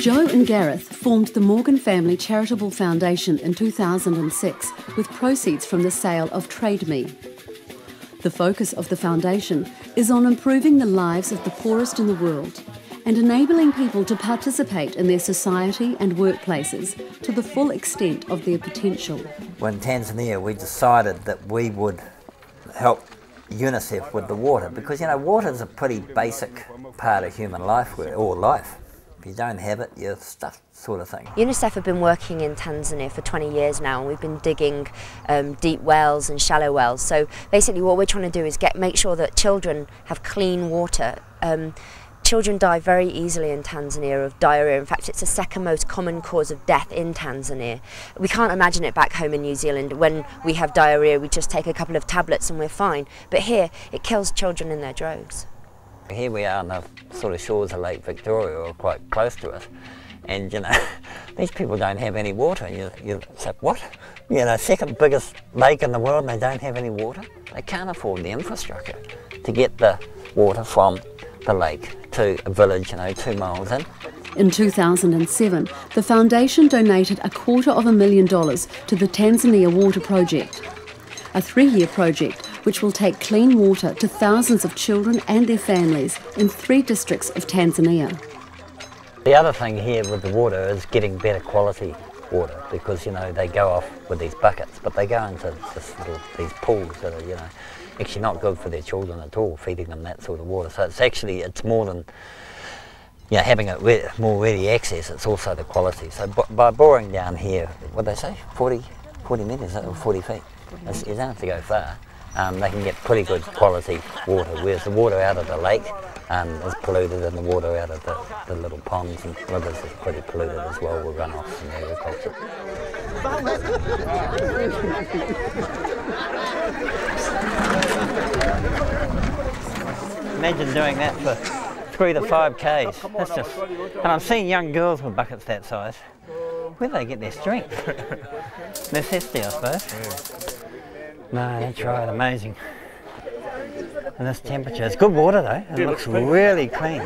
Joe and Gareth formed the Morgan Family Charitable Foundation in 2006 with proceeds from the sale of Trade Me. The focus of the foundation is on improving the lives of the poorest in the world and enabling people to participate in their society and workplaces to the full extent of their potential. When Tanzania, we decided that we would help UNICEF with the water, because water is a pretty basic part of human life, or life. If you don't have it, you're stuffed, sort of thing. UNICEF have been working in Tanzania for 20 years now, and we've been digging deep wells and shallow wells. So basically what we're trying to do is make sure that children have clean water. Children die very easily in Tanzania of diarrhoea. In fact, it's the second most common cause of death in Tanzania. We can't imagine it back home in New Zealand. When we have diarrhoea, we just take a couple of tablets and we're fine. But here, it kills children in their droves. Here we are on the sort of shores of Lake Victoria, or quite close to it, and these people don't have any water. And you say, what? Second biggest lake in the world, and they don't have any water? They can't afford the infrastructure to get the water from the lake to a village, 2 miles in. In 2007, the foundation donated $250,000 to the Tanzania Water Project, a 3-year project which will take clean water to thousands of children and their families in 3 districts of Tanzania. The other thing here with the water is getting better quality water, because they go off with these buckets, but they go into these pools that are actually not good for their children at all, feeding them that sort of water. So it's more than having it more ready access, it's also the quality. So by boring down here, what they say, 40 metres or 40 feet, you don't have to go far. They can get pretty good quality water, whereas the water out of the lake is polluted, and the water out of the little ponds and rivers is pretty polluted as well with runoff from agriculture. Imagine doing that for 3 to 5 Ks. That's just, and I'm seeing young girls with buckets that size. Where do they get their strength? Necessity, I suppose. No, that's right, amazing. And this temperature, it's good water though, it looks really clean.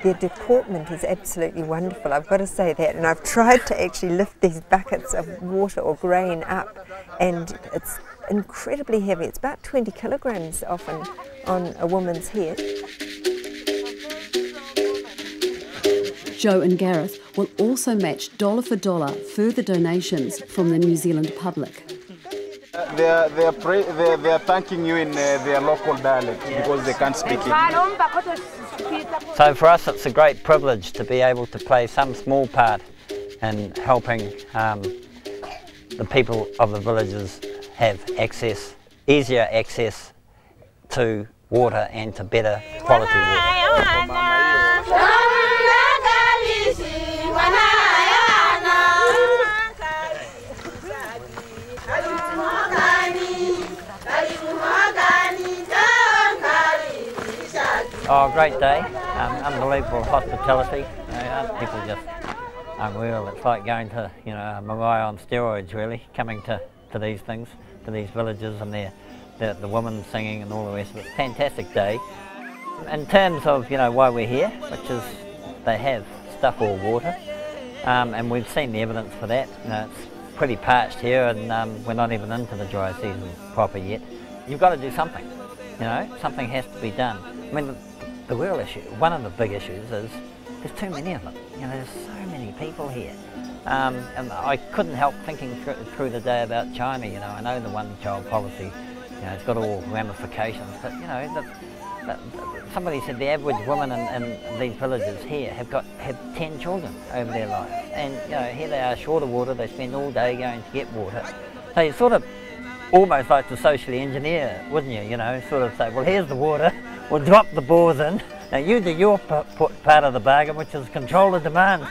Their deportment is absolutely wonderful, I've got to say that, and I've tried to actually lift these buckets of water or grain up, and it's incredibly heavy. It's about 20 kilograms often on a woman's head. Joe and Gareth will also match dollar for dollar further donations from the New Zealand public. They are thanking you in their local dialect because they can't speak it. So for us it's a great privilege to be able to play some small part in helping the people of the villages have easier access to water and to better quality water. Oh, great day, unbelievable hospitality, people just unreal. It's like going to, a Mariah on steroids really, coming to these things, to these villages, and the women singing and all the rest of it. Fantastic day. In terms of, why we're here, which is they have stuff all water, and we've seen the evidence for that. It's pretty parched here, and we're not even into the dry season proper yet. You've got to do something, something has to be done. I mean, the real issue, one of the big issues is there's too many of them. There's so many people here. And I couldn't help thinking through the day about China. I know the one-child policy, it's got all ramifications, but somebody said the average woman in these villages here have 10 children over their life, and here they are short of water. They spend all day going to get water. So you sort of almost like to socially engineer, wouldn't you? Sort of say, well, here's the water, we'll drop the bores in, now you do your part of the bargain, which is control the demand.